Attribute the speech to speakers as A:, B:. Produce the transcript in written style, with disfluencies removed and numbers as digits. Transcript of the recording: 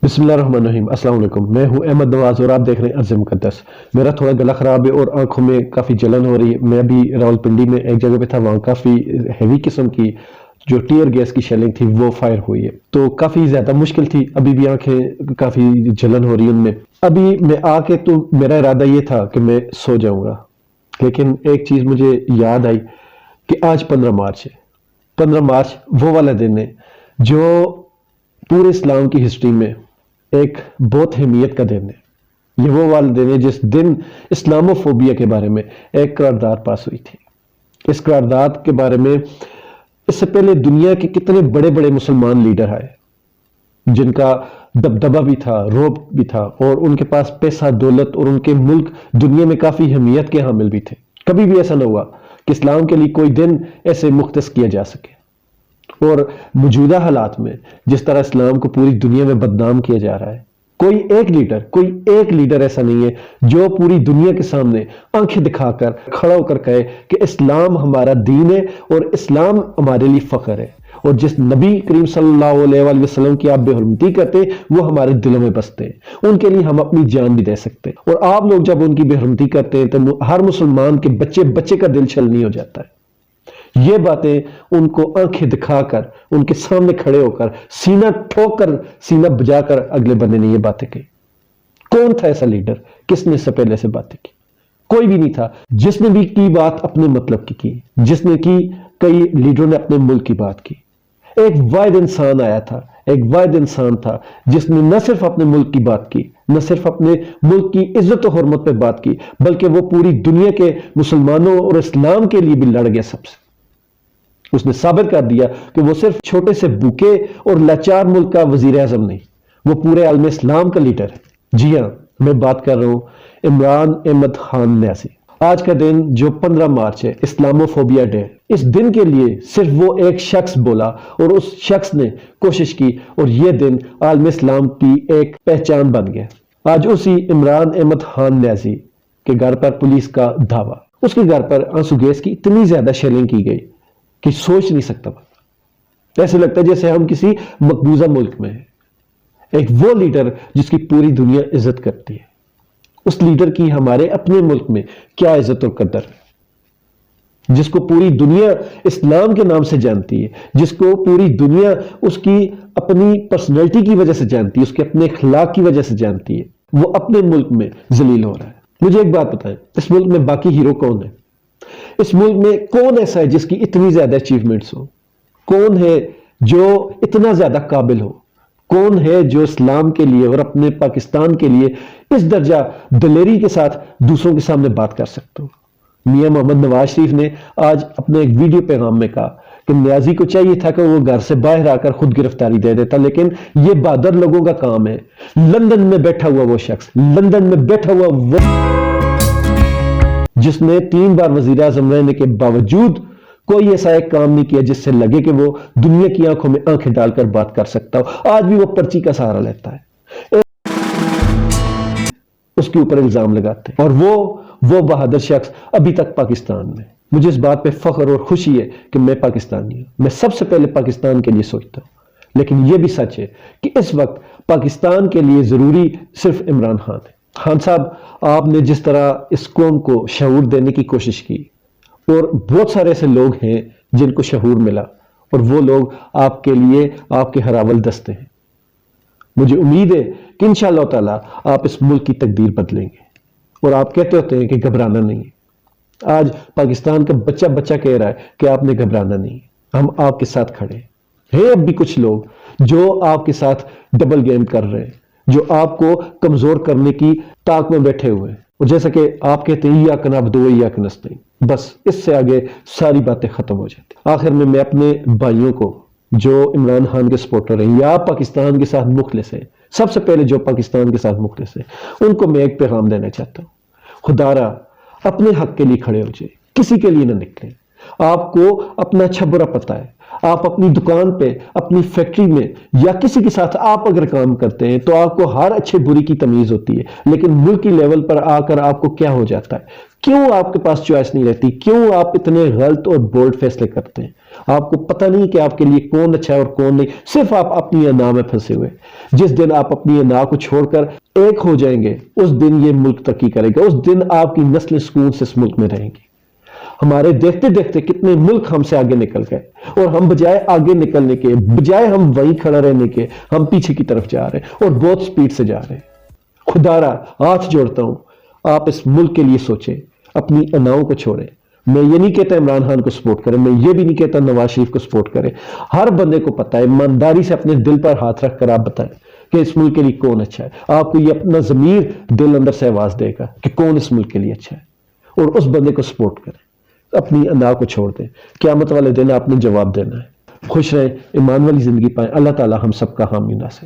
A: بسم اللہ الرحمن الرحیم۔ السلام علیکم، میں ہوں احمد نواز اور آپ دیکھ رہے ہیں عرض مقدس۔ میرا تھوڑا گلا خراب ہے اور آنکھوں میں کافی جلن ہو رہی ہے۔ میں ابھی راولپنڈی میں ایک جگہ پہ تھا، وہاں کافی ہیوی قسم کی جو ٹیئر گیس کی شیلنگ تھی وہ فائر ہوئی ہے، تو کافی زیادہ مشکل تھی۔ ابھی بھی آنکھیں کافی جلن ہو رہی ہے ان میں۔ ابھی میں آ کے تو میرا ارادہ یہ تھا کہ میں سو جاؤں گا، لیکن ایک چیز مجھے یاد آئی کہ آج 15 مارچ ہے۔ 15 مارچ وہ والا دن ہے جو پورے اسلام کی ہسٹری میں ایک بہت اہمیت کا دن ہے۔ یہ وہ والا دن ہے جس دن اسلامو فوبیا کے بارے میں ایک قرارداد پاس ہوئی تھی۔ اس قرارداد کے بارے میں اس سے پہلے دنیا کے کتنے بڑے بڑے مسلمان لیڈر آئے جن کا دبدبہ بھی تھا، روب بھی تھا، اور ان کے پاس پیسہ دولت اور ان کے ملک دنیا میں کافی اہمیت کے حامل بھی تھے۔ کبھی بھی ایسا نہ ہوا کہ اسلام کے لیے کوئی دن ایسے مختص کیا جا سکے۔ اور موجودہ حالات میں جس طرح اسلام کو پوری دنیا میں بدنام کیا جا رہا ہے، کوئی ایک لیڈر ایسا نہیں ہے جو پوری دنیا کے سامنے آنکھیں دکھا کر کھڑا ہو کر کہے کہ اسلام ہمارا دین ہے اور اسلام ہمارے لیے فخر ہے، اور جس نبی کریم صلی اللہ علیہ وآلہ وسلم کی آپ بے حرمتی کرتے وہ ہمارے دلوں میں بستے ہیں، ان کے لیے ہم اپنی جان بھی دے سکتے ہیں۔ اور آپ لوگ جب ان کی بے حرمتی کرتے ہیں تو ہر مسلمان کے بچے کا دل چھلنی ہو جاتا ہے۔ یہ باتیں ان کو آنکھیں دکھا کر، ان کے سامنے کھڑے ہو کر، سینہ ٹھوک کر، سینہ بجا کر اگلے بندے نے یہ باتیں کی۔ کون تھا ایسا لیڈر؟ کس نے اس سے پہلے سے باتیں کی؟ کوئی بھی نہیں تھا۔ جس نے بھی کی بات اپنے مطلب کی، جس نے کی، کئی لیڈروں نے اپنے ملک کی بات کی۔ ایک واحد انسان آیا تھا، ایک واحد انسان تھا جس نے نہ صرف اپنے ملک کی بات کی، نہ صرف اپنے ملک کی عزت و حرمت پہ بات کی، بلکہ وہ پوری دنیا کے مسلمانوں اور اسلام کے لیے بھی لڑ گیا سب سے۔ اس نے ثابت کر دیا کہ وہ صرف چھوٹے سے بھوکے اور لاچار ملک کا وزیر اعظم نہیں، وہ پورے عالم اسلام کا لیڈر ہے۔ جی ہاں، میں بات کر رہا ہوں عمران احمد خان نیازی۔ آج کا دن جو 15 مارچ ہے، اسلامو فوبیا ڈے، اس دن کے لیے صرف وہ ایک شخص بولا اور اس شخص نے کوشش کی، اور یہ دن عالم اسلام کی ایک پہچان بن گیا۔ آج اسی عمران احمد خان نیازی کے گھر پر پولیس کا دھاوا، اس کے گھر پر آنسو گیس کی اتنی زیادہ شیلنگ کی گئی کہ سوچ نہیں سکتا۔ ایسے لگتا ہے جیسے ہم کسی مقبوضہ ملک میں ہیں۔ ایک وہ لیڈر جس کی پوری دنیا عزت کرتی ہے، اس لیڈر کی ہمارے اپنے ملک میں کیا عزت اور قدر ہے، جس کو پوری دنیا اسلام کے نام سے جانتی ہے، جس کو پوری دنیا اس کی اپنی پرسنالٹی کی وجہ سے جانتی ہے، اس کے اپنے اخلاق کی وجہ سے جانتی ہے، وہ اپنے ملک میں ذلیل ہو رہا ہے۔ مجھے ایک بات بتائیں، اس ملک میں باقی ہیرو کون ہے؟ اس ملک میں کون ایسا ہے جس کی اتنی زیادہ اچیومنٹس ہو؟ کون ہے جو اتنا زیادہ قابل ہو؟ کون ہے جو اسلام کے لیے اور اپنے پاکستان کے لیے اس درجہ دلیری کے ساتھ دوسروں کے سامنے بات کر سکتے ہو؟ میاں محمد نواز شریف نے آج اپنے ایک ویڈیو پیغام میں کہا کہ نیازی کو چاہیے تھا کہ وہ گھر سے باہر آ کر خود گرفتاری دے دیتا، لیکن یہ بہادر لوگوں کا کام ہے۔ لندن میں بیٹھا ہوا وہ شخص، لندن میں بیٹھا ہوا وہ جس نے 3 بار وزیر اعظم رہنے کے باوجود کوئی ایسا ایک کام نہیں کیا جس سے لگے کہ وہ دنیا کی آنکھوں میں آنکھیں ڈال کر بات کر سکتا ہو، آج بھی وہ پرچی کا سہارا لیتا ہے، اس کے اوپر الزام لگاتے ہیں، اور وہ بہادر شخص ابھی تک پاکستان میں۔ مجھے اس بات پہ فخر اور خوشی ہے کہ میں پاکستانی ہوں، میں سب سے پہلے پاکستان کے لیے سوچتا ہوں، لیکن یہ بھی سچ ہے کہ اس وقت پاکستان کے لیے ضروری صرف عمران خان ہے۔ خان صاحب، آپ نے جس طرح اس قوم کو شعور دینے کی کوشش کی، اور بہت سارے ایسے لوگ ہیں جن کو شعور ملا، اور وہ لوگ آپ کے لیے آپ کے ہراول دستے ہیں۔ مجھے امید ہے کہ انشاءاللہ تعالی آپ اس ملک کی تقدیر بدلیں گے، اور آپ کہتے ہوتے ہیں کہ گھبرانا نہیں ہے۔ آج پاکستان کا بچہ کہہ رہا ہے کہ آپ نے گھبرانا نہیں ہے، ہم آپ کے ساتھ کھڑے ہیں۔ اب بھی کچھ لوگ جو آپ کے ساتھ ڈبل گیم کر رہے ہیں، جو آپ کو کمزور کرنے کی طاق میں بیٹھے ہوئے ہیں، اور جیسا کہ آپ کہتے ہیں ایاک نعبد و ایاک نستعین، بس اس سے آگے ساری باتیں ختم ہو جاتی۔ آخر میں اپنے بھائیوں کو جو عمران خان کے سپورٹر ہیں یا پاکستان کے ساتھ مخلص ہیں، سب سے پہلے جو پاکستان کے ساتھ مخلص ہیں، ان کو میں ایک پیغام دینا چاہتا ہوں۔ خدا را اپنے حق کے لیے کھڑے ہو جائے، کسی کے لیے نہ نکلیں۔ آپ کو اپنا اچھا برا پتہ ہے. آپ اپنی دکان پہ، اپنی فیکٹری میں یا کسی کے ساتھ آپ اگر کام کرتے ہیں تو آپ کو ہر اچھے بری کی تمیز ہوتی ہے، لیکن ملکی لیول پر آ کر آپ کو کیا ہو جاتا ہے؟ کیوں آپ کے پاس چوائس نہیں رہتی؟ کیوں آپ اتنے غلط اور بولڈ فیصلے کرتے ہیں؟ آپ کو پتہ نہیں کہ آپ کے لیے کون اچھا ہے اور کون نہیں، صرف آپ اپنی انا میں پھنسے ہوئے. جس دن آپ اپنی انا کو چھوڑ کر ایک ہو جائیں گے، اس دن یہ ملک ترقی کرے گا، اس دن آپ کی نسلیں سکون سے اس ملک میں رہیں گی. ہمارے دیکھتے دیکھتے کتنے ملک ہم سے آگے نکل گئے، اور ہم بجائے آگے نکلنے کے، بجائے ہم وہیں کھڑا رہنے کے، ہم پیچھے کی طرف جا رہے ہیں اور بہت سپیڈ سے جا رہے ہیں. خدا را ہاتھ جوڑتا ہوں، آپ اس ملک کے لیے سوچیں، اپنی اناؤں کو چھوڑیں. میں یہ نہیں کہتا عمران خان کو سپورٹ کریں، میں یہ بھی نہیں کہتا نواز شریف کو سپورٹ کریں. ہر بندے کو پتہ ہے، ایمانداری سے اپنے دل پر ہاتھ رکھ کر آپ بتائیں کہ اس ملک کے لیے کون اچھا ہے. آپ کو یہ اپنا ضمیر دل اندر سے آواز دے گا کہ کون اس ملک کے لیے اچھا ہے، اور اس بندے کو سپورٹ کریں. اپنی انا کو چھوڑ دیں، قیامت والے دن آپ نے جواب دینا ہے. خوش رہیں، ایمان والی زندگی پائیں. اللہ تعالی ہم سب کا حامی ناصر.